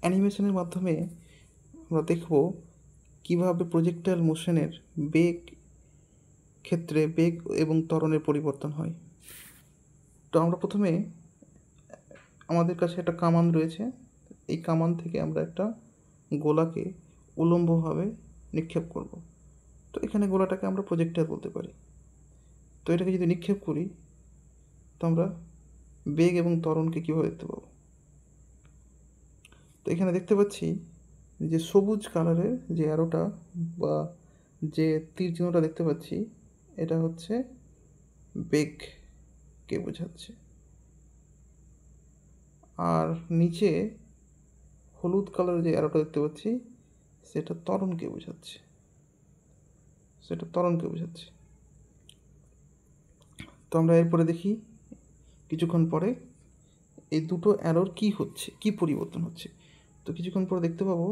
অ্যানিমেশনের মাধ্যমে আমরা দেখব কীভাবে প্রজেক্টাইল মোশনের বেগ ক্ষেত্রে বেগ এবং ত্বরণের পরিবর্তন হয়। তো আমরা প্রথমে আমাদের কাছে একটা কামান রয়েছে, এই কামান থেকে আমরা একটা গোলাকে উল্লম্বভাবে নিক্ষেপ করব। তো এখানে গোলাটাকে আমরা প্রজেক্টাইল বলতে পারি। তো এটাকে যদি নিক্ষেপ করি তো আমরা বেগ এবং ত্বরণকে কীভাবে দেখতে পাবো। তো এখানে দেখতে পাচ্ছি যে সবুজ কালারের যে অ্যারোটা বা যে তীর চিহ্নটা দেখতে পাচ্ছি, এটা হচ্ছে বেগকে বোঝাচ্ছে। আর নিচে হলুদ কালারের যে অ্যারোটা দেখতে পাচ্ছি, সেটা ত্বরণকে বোঝাচ্ছে। তো আমরা এরপরে দেখি কিছুক্ষণ পরে এই দুটো অ্যারোর কী হচ্ছে, কী পরিবর্তন হচ্ছে। তো কিছুক্ষণ পরে দেখতে পাবো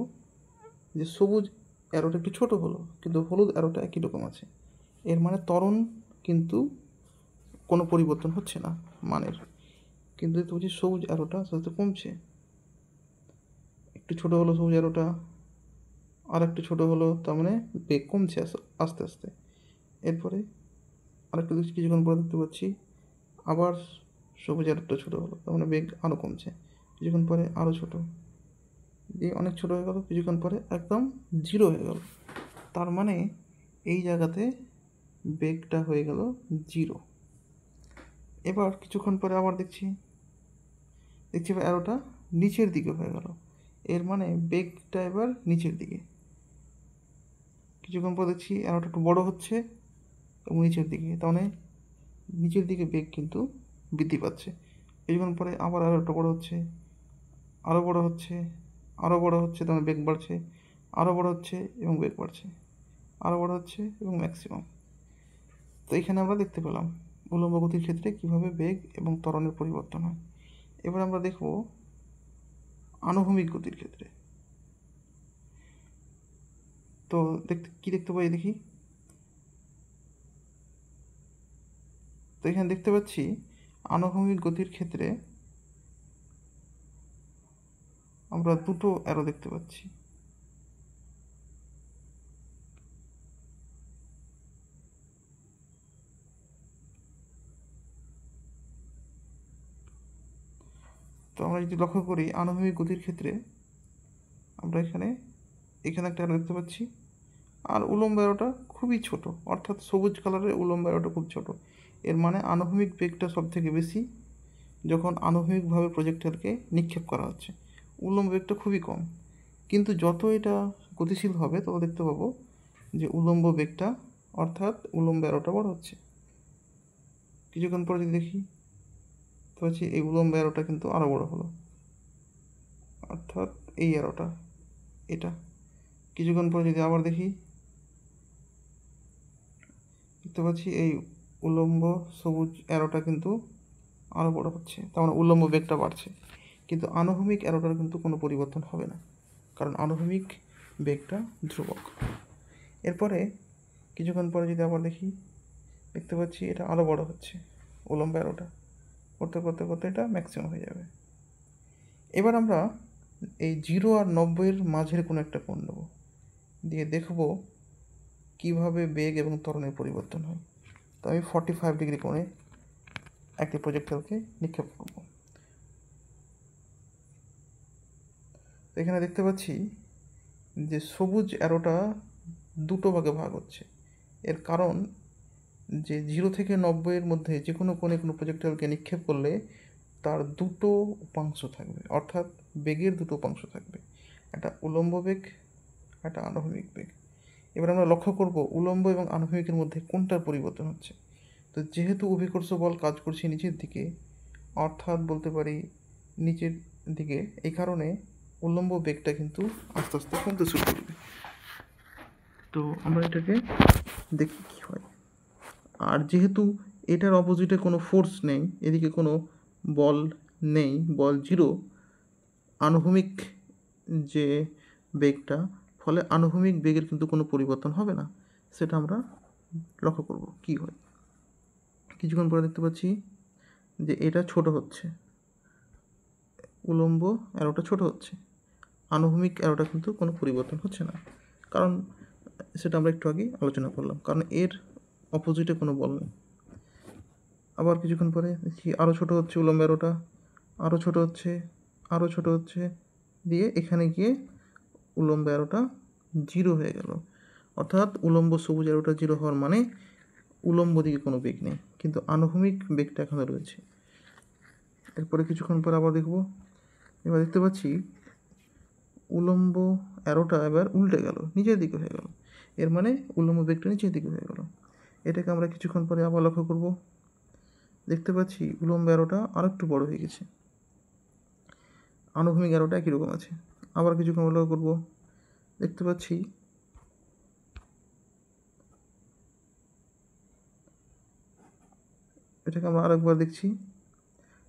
যে সবুজ অ্যারোটা একটু ছোটো হলো, কিন্তু হলুদ অ্যারোটা একই রকম আছে। এর মানে ত্বরণ কিন্তু কোনো পরিবর্তন হচ্ছে না মানের, কিন্তু দেখতে পাচ্ছি সবুজ অ্যারোটা আস্তে আস্তে কমছে। একটু ছোটো হলো সবুজ অ্যারোটা, আর একটু ছোটো হলো, তার মানে বেগ কমছে আস্তে আস্তে। এরপরে আরেকটু কিছুক্ষণ পরে দেখতে পাচ্ছি আবার সবুজ অ্যারোটা ছোটো হলো, তার মানে বেগ আরও কমছে। কিছুক্ষণ পরে আরও ছোটো, দিয়ে অনেক ছোটো হয়ে গেল, কিছুক্ষণ পরে একদম জিরো হয়ে গেল। তার মানে এই জায়গাতে বেগটা হয়ে গেল জিরো। এবার কিছুক্ষণ পরে আবার দেখছি অ্যারোটা নিচের দিকে হয়ে গেল, এর মানে বেগটা এবার নিচের দিকে। কিছুক্ষণ পর দেখছি অ্যারোটা একটু বড়ো হচ্ছে এবং নিচের দিকে, তার মানে নিচের দিকে বেগ কিন্তু বৃদ্ধি পাচ্ছে। কিছুক্ষণ পরে আবার আরও একটা বড়ো হচ্ছে, আরও বড়ো হচ্ছে, আরও বড়ো হচ্ছে, তার মানে বেগ বাড়ছে, আরও বড়ো হচ্ছে এবং বেগ বাড়ছে, আরও বড়ো হচ্ছে এবং ম্যাক্সিমাম। তো এখানে আমরা দেখতে পেলাম উল্লম্ব গতির ক্ষেত্রে কীভাবে বেগ এবং ত্বরণের পরিবর্তন হয়। এবার আমরা দেখব আনুভূমিক গতির ক্ষেত্রে। তো দেখতে পাই দেখি। তো এখানে দেখতে পাচ্ছি আনুভূমিক গতির ক্ষেত্রে আমরা দুটো অ্যারো দেখতে পাচ্ছি। তো আমরা যদি লক্ষ্য করি আনুভূমিক গতির ক্ষেত্রে আমরা এখানে একটা অ্যারো দেখতে পাচ্ছি, আর উল্লম্ব অ্যারোটা খুবই ছোট, অর্থাৎ সবুজ কালারের উল্লম্ব অ্যারোটা খুব ছোট। এর মানে আনুভূমিক বেগটা সব থেকে বেশি যখন আনুভূমিকভাবে প্রজেক্টাইলকে নিক্ষেপ করা হচ্ছে, উল্লম্ব বেগটা খুবই কম। কিন্তু যত এটা গতিশীল হবে তত দেখতে পাবো যে উল্লম্ব বেগটা অর্থাৎ উল্লম্ব অ্যারোটা বড় হচ্ছে। কিছুক্ষণ পরে যদি দেখি তো হচ্ছে এই উল্লম্ব অ্যারোটা কিন্তু আরও বড় হলো, অর্থাৎ এই অ্যারোটা এটা। কিছুক্ষণ পরে যদি আবার দেখি দেখতে পাচ্ছি এই উল্লম্ব সবুজ অ্যারোটা কিন্তু আরও বড় হচ্ছে, তার মানে উল্লম্ব বেগটা বাড়ছে। কিন্তু আনুভূমিক অ্যারোটার কিন্তু কোনো পরিবর্তন হবে না, কারণ আনুভূমিক বেগটা ধ্রুবক। এরপরে কিছুক্ষণ পরে যদি আবার দেখি দেখতে পাচ্ছি এটা আরও বড় হচ্ছে, উল্লম্ব অ্যারোটা করতে করতে করতে এটা ম্যাক্সিমাম হয়ে যাবে। এবার আমরা এই 0 আর 90-এর মাঝের কোনো একটা কোণ নেব, দিয়ে দেখব কীভাবে বেগ এবং ত্বরণের পরিবর্তন হয়। তো আমি 45 ডিগ্রি কোণে একটি প্রজেক্টাইলকে নিক্ষেপ করব। তো এখানে দেখতে পাচ্ছি যে সবুজ অ্যারোটা দুটো ভাগে ভাগ হচ্ছে। এর কারণ যে 0 থেকে 90-এর মধ্যে যে কোনো কোণে কোনো প্রজেক্টাইলকে নিক্ষেপ করলে তার দুটো উপাংশ থাকবে, অর্থাৎ বেগের দুটো উপাংশ থাকবে, একটা উল্লম্ব বেগ, একটা আনুভূমিক বেগ। এবার আমরা লক্ষ্য করব উল্লম্ব এবং আনুভূমিকের মধ্যে কোনটার পরিবর্তন হচ্ছে। তো যেহেতু অভিকর্ষ বল কাজ করছে নিচের দিকে, অর্থাৎ বলতে পারি নিচের দিকে, এই কারণে উল্লম্ব বেগটা কিন্তু আস্তে আস্তে কমতে শুরু করবে। তো আমরা এটাকে দেখি কী হয়। আর যেহেতু এটার অপোজিটে কোনো ফোর্স নেই, এদিকে কোনো বল নেই, বল জিরো, আনুভূমিক যে বেগটা, ফলে আনুভূমিক বেগের কিন্তু কোনো পরিবর্তন হবে না। সেটা আমরা লক্ষ্য করব কী হয়। কিছুক্ষণ পরে দেখতে পাচ্ছি যে এটা ছোট হচ্ছে, উল্লম্ব অ্যারোটা ছোট হচ্ছে, আনুভূমিক অ্যারোটা কিন্তু কোনো পরিবর্তন হচ্ছে না, কারণ সেটা আমরা একটু আগেই আলোচনা করলাম, কারণ এর অপোজিটে কোনো বল নেই। আবার কিছুক্ষণ পরে দেখি আরও ছোটো হচ্ছে উলম্ব অ্যারোটা, আরও ছোটো হচ্ছে, আরও ছোটো হচ্ছে, দিয়ে এখানে গিয়ে উলম্ব অ্যারোটা 0 হয়ে গেল। অর্থাৎ উলম্ব সবুজ অ্যারোটা 0 হওয়ার মানে উলম্ব দিকে কোনো বেগ নেই, কিন্তু আনুভূমিক বেগটা এখানে রয়েছে। এরপরে কিছুক্ষণ পর আবার দেখব, এবার দেখতে পাচ্ছি উলম্ব অ্যারোটা এবার উল্টে গেল, নিচের দিকে হয়ে গেল। এর মানে উলম্ব বেগটা নিচের দিকে হয়ে গেল। এটাকে আমরা কিছুক্ষণ পরে আবার লক্ষ্য করব, দেখতে পাচ্ছি উলম্ব অ্যারোটা আর একটু বড় হয়ে গেছে, আনুভূমিক অ্যারোটা একই রকম আছে। আবার কিছুক্ষণ লক্ষ্য করব, দেখতে পাচ্ছি এটাকে আমরা আরেকবার দেখছি,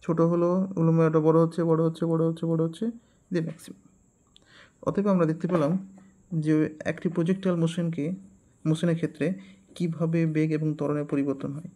ছোট হলো, উলম্ব অ্যারোটা বড় হচ্ছে, বড় হচ্ছে, বড় হচ্ছে, বড় হচ্ছে, দিয়ে ম্যাক্সিমাম। অতএব আমরা দেখতে পেলাম যে একটি প্রজেক্টাইল মোশনের ক্ষেত্রে কীভাবে বেগ এবং ত্বরণের পরিবর্তন হয়।